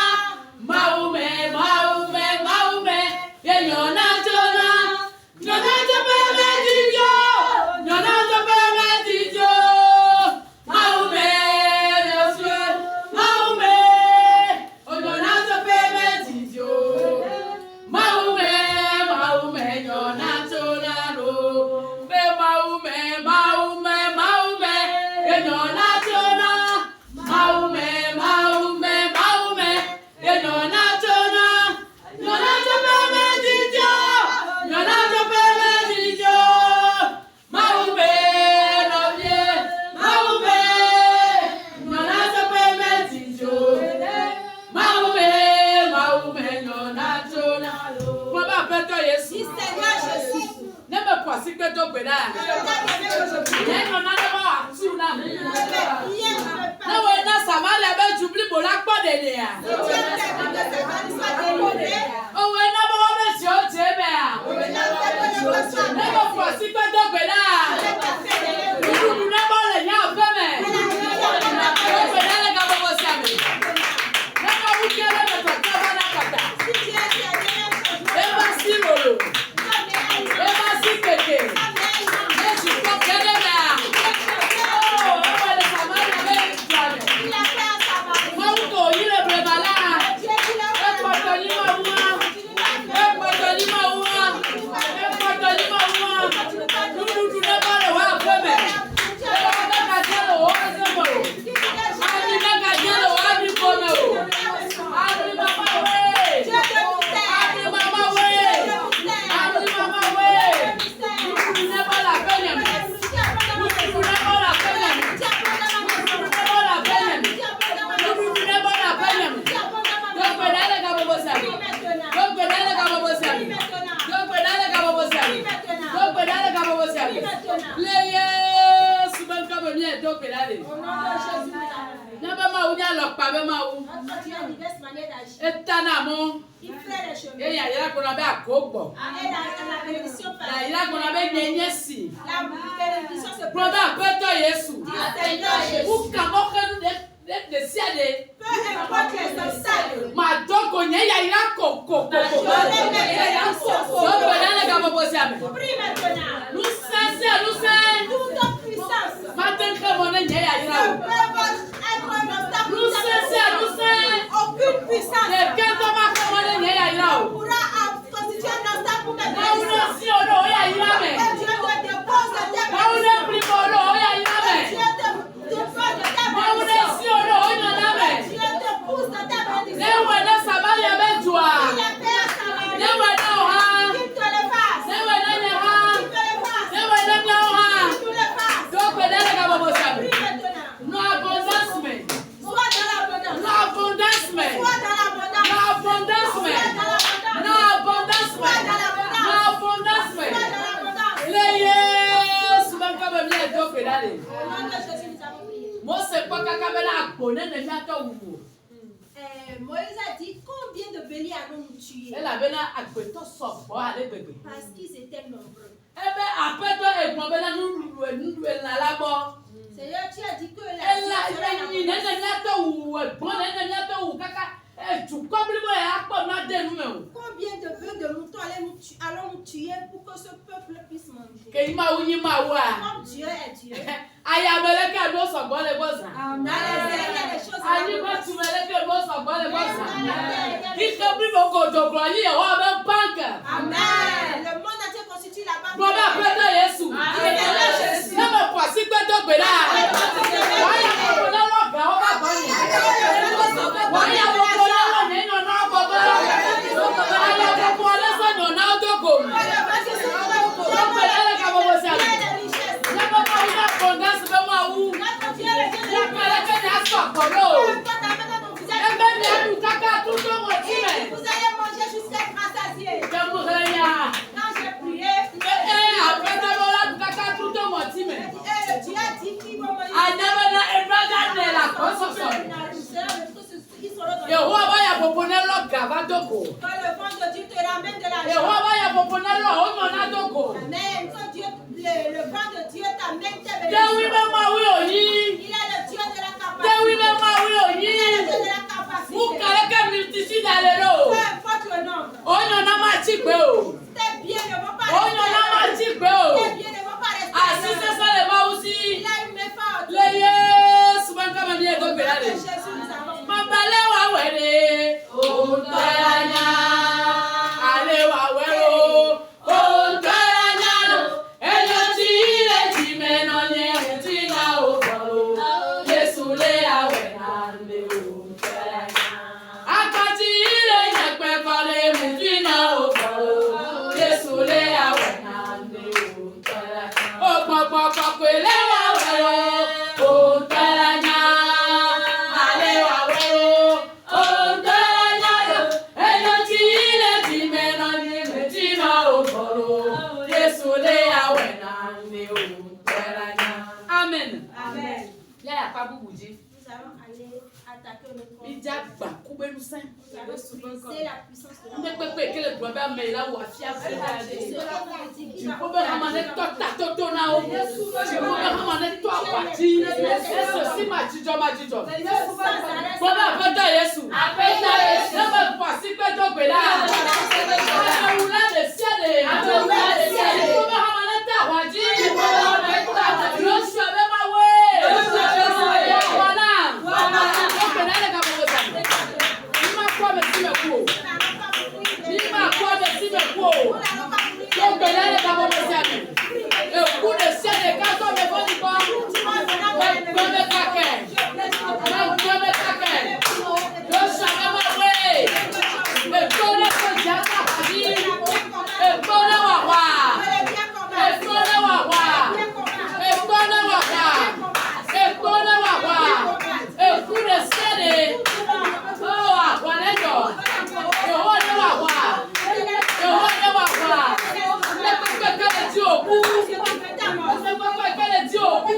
Maume, maume, maume. Et on a chona. On a chopé mes tidio. On a chopé mes tidio. Maume, Dieu. Maume. On a chopé mes tidio. Maume, maume, on a chonalo. Be maume, maume, maume. Et on a chona. Maume, maume, maume. Et on a chona. On a chopé mes tidio. On a chopé mes tidio. Maume, novie. Maume. On a chopé mes tidio. Maume, maume, on a chonalo. Mo ba pe to Yesu. Dis Seigneur Jésus, Ne me posi pe to gbe da. je t'aime aujourd'hui. Ye no na le ba atu na. Je vais prier, je vais Na parler. we na Samaria be jubli bo la po de ne ya. Si Dieu permet que cette année soit délivrée, O we na ba wa be si o je be a. Ne me posi pe to gbe da. je t'ai fait délivrer. Iru na ba le nya fe me. O gbe da le ga bo bo sa me. Na ka bu ke le me to ka ba na kata. Si Dieu est sérieux, E ba si lolo. E ba si keke. E si ko kele me a. O we le Samaria be jale. il a fait à sa mari. Mo ko yi le bre bala. Dieu qui l'a E ko to yi ma wu. E ko to yi ma wu. E ko to yi ma wu. Dudu ne ba le wa fe me. E ba na ka je lo wa se mo. Ani na ka je lo wa ni ko me o. Ani mama we. Ani mama we. Ani mama we. Dudu ne ba la fe me. Dudu ne ba la fe me. Dudu ne ba la fe me. Dudu ne ba la fe me. Dogbe dale ka bobo sa. Dogbe dale ka bobo sa. Dogbe dale ka bobo sa. Dogbe dale ka bobo sa. Le Yesu ben ka be mi e dogbe dale. Au nom de Jésus, nous avons prié. Na ba ma wu nya lo pa be ma wu. Notre Dieu a diverses manières d'agir. E ta na mo. Il fait les chemins. E ya yira ko na be akogbo. Et la bénédiction Ya par yira ko na be nyenye si. la bénédiction se Pro ba pe to Yesu. Seigneur Jésus. Wu ka mo ke nu de si ade. Peu importe les obstacles. Ma dogo nye ya yira ko. Je les bénédictions. Dogbe dale ka bobo sa me. Prie maintenant. Nous c'est. Toute puissance. Matin que mon nye ya Ne yira o. peut pas être un obstacle. Nous c'est. Aucune puissance Le kento ba ko mon nye ya yira o. pourra constituer un obstacle pour mes Ma wu bénédictions. na si o do ya yira me. Et Dieu te dépose tes Ma wu na pri ko do ya yira me. Dieu te là. Au nom de Jésus, nous avons prié. Mose kwa kakabela akbone ne miaka wuwo. Moïse a dit combien de bélis allons-nous tuer? Elle avait là akbeto sokbo ale bebe. Parce qu'ils étaient nombreux. Ebe apeto egbobela nulu na labo. Seigneur, tu as dit que la Ela ni ne miaka wuwo egbon ne miaka wuwo kaka tu komlibo ya akpo na denu me o. combien de bœufs de moutons allons-nous tuer pour que ce peuple puisse manger? Ke ima unyi ma wa. Comme Dieu est Dieu. Ayabeleke do sokbo le boza. Dans les airs, il y a des choses à Ani ba tumeleke do sokbo le boza. Kikabri boko jogro yi e wa be bank. Amen. Le monde entier constitue la banque. Baba peto Yesu. Nebe kwasi peto gbera. Waya boko na lo ga o ba bani. Waya boko na lo ne no na baba. Waya boko na so no na dogo. Baba ele ka bobo sa. Nebe ka una abundance be ma wu. Nebe ele ka na so koro. Ebe mi adu kaka tu to mo ti me. Vous allez manger jusqu'à être rassasiés. Jamu ya. Quand j'ai prié, Apeta bola du kaka tu to mo ti me. Dieu a dit qu'ils vont manger. Adabana ebraga ne la kososo. Yehowa ba ya poponelo gava dogo. Quand le vent de Dieu te ramène de la Yehowa joie. ba ya poponelo onyo na dogo. Amen. Quand Dieu, le vent de Dieu t'amène tes Dewi bénédictions. be ma wi oyi. Il est le Dieu de la Dewi be capacité. ma wi Il est le oyi. Dieu de la capacité. Mukaleke multitude alelo. Peu importe le nombre. Onyo na ma chigbe o. Tes biens ne vont pas Onyo na ma rester. chigbe o. Tes biens ne vont pas rester. Asise se le ma usi. Il a une main forte. Le Yesu ban kama mi ego Au nom gbera de le. Jésus, nous avons Mabale wa were. Ontaranya. Ale wa wero. Ontaranya. Eyo ti le ti meno nye ti na obolo. Yesu le awe na le ontaranya. Akati le nyekpe kole mu ti na obolo. Yesu le awe na le ontaranya. Okpokpokpo kwele wa wero. Ontaranya. Ale wa wero. Ontaranya. Eyo ti le ti meno nye ti na obolo. Yesu le awe na le ontaranya. Amen. Amen. Yaya pa bubuji. Nous allons aller attaquer le corps. Ija gba kubelu sen. Nous allons briser la puissance de la Nde pepe kele gbobe me la wa fia C'est fia. cela qu'on dit qu'il va Jibo be hama ne tota toto na o. Jibo be hama ne to akwati. Yesu si ma jijo ma jijo. Baba apeta Yesu. Apeta Yesu. Nebe kwa si pe to gbe la. Awula de siade. Awula de siade. Jibo be hama ne ta waji. Jibo be hama ne ta waji. Yoshua be ma we. Yoshua be ma we. Wana. Wana. Ope na le ka bobo sa. Ima kwa me si me ku. Ima kwa me si me ku. Donc là le ka bobo sa. E ku de siade ka so me fo ni ko. Gbeme kake. Gbeme kake. Yoshua be ma we. E kone ko jata waji. E kone wa wa. E kone wa wa. E kone wa wa. E kone wa wa. E ku de siade. Oh, wa le do. E ho le wa wa. E ho le wa wa. Le pepe kele ti o ku. Le pepe kele ti o ku.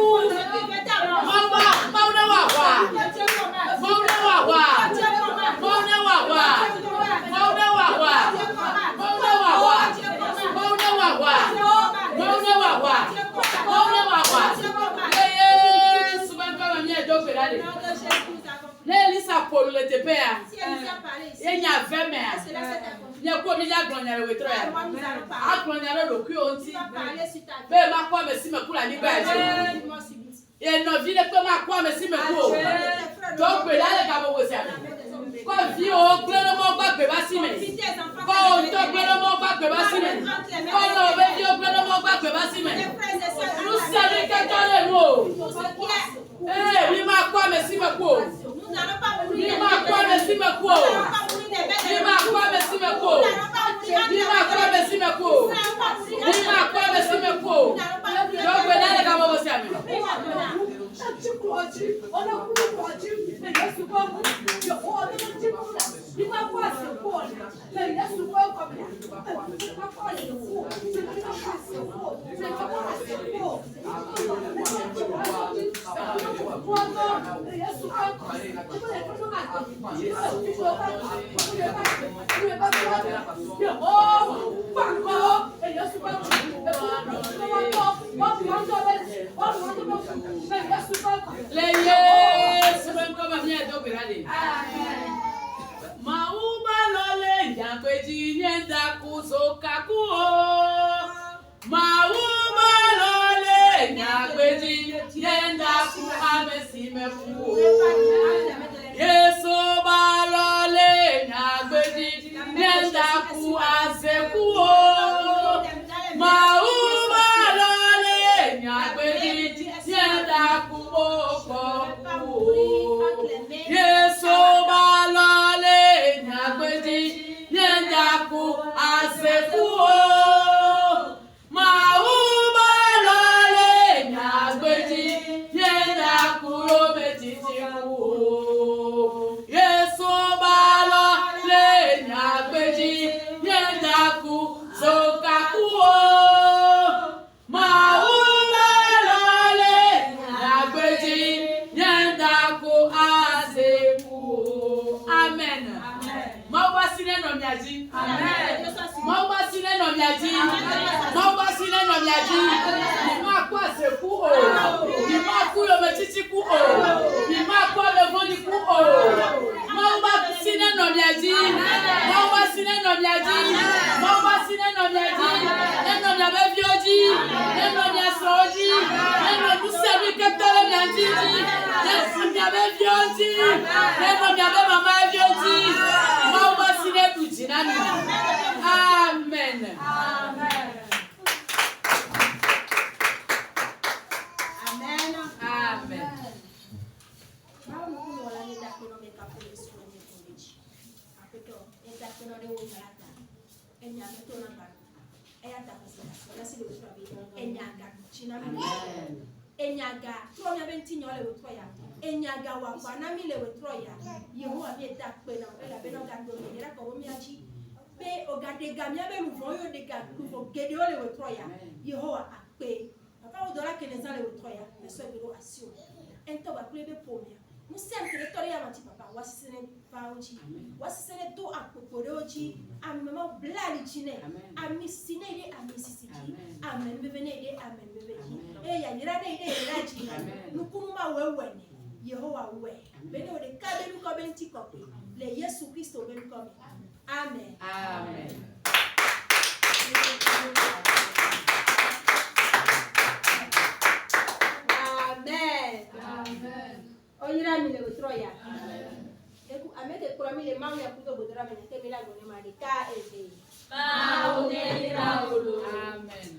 Mama, ma le wa wa. Ma le wa wa. Ma le wa wa. Ma le wa wa. Ma le wa wa. Ma le wa wa. Ma le wa wa. Ma le wa wa. Yesu ban kama mi e do pe dale. Le Elisa polu le tepe ya. Ye nya veme ya. Nye ko mi la glonya le wetro ya. A glonya le lo ku o nti. Be ma kwa me si me kula ni ba je. Ye no vi le pe ma kwa me si me ku o. Do pe dale ka bo wo se ami. Ko vi o glero mo gba pe ba si me. Ko o to glero mo gba pe ba si me. Ko no be vi o glero mo gba pe ba si me. Nu se ni ke to le nu o. Mi ma kwa me si me ku o. Mi ma kwa me si me ku o. Mi ma kwa me si me ku o. Mi ma kwa me si me ku o. Mi ma kwa me si me ku o. Do pe dale ka bo wo se ami. Thank you. Enyaga, tuomya benti nyole wetroya. Enyaga wakwa na mile wetroya. Yehowa bi da pe na ela be no gado ni ra ko mi achi. Be ogade gamia be lu voyo de ga lu vo gede ole wetroya. Yehowa ape. Papa o dola keneza le wetroya. Me so be ro asio. Ento ba plebe pomia. Musem territoria mati papa wasisene pauchi. Wasisene to akpokore ochi. Amema blali chine. Amisine de amisisiki. Amen bebene de amen bebeki. Ya nyira de raji nukunuma wewe Yehowa we bene ode kabe lu ko benti ko le Yesu Kristo beni ko amen Amen. Amen. Amen. Oyira mi le wotroya. Amen. Eku amete ko mi le mawu ya kuto bodora me ke mi la gone ma de ka ebe. Amen. Amen.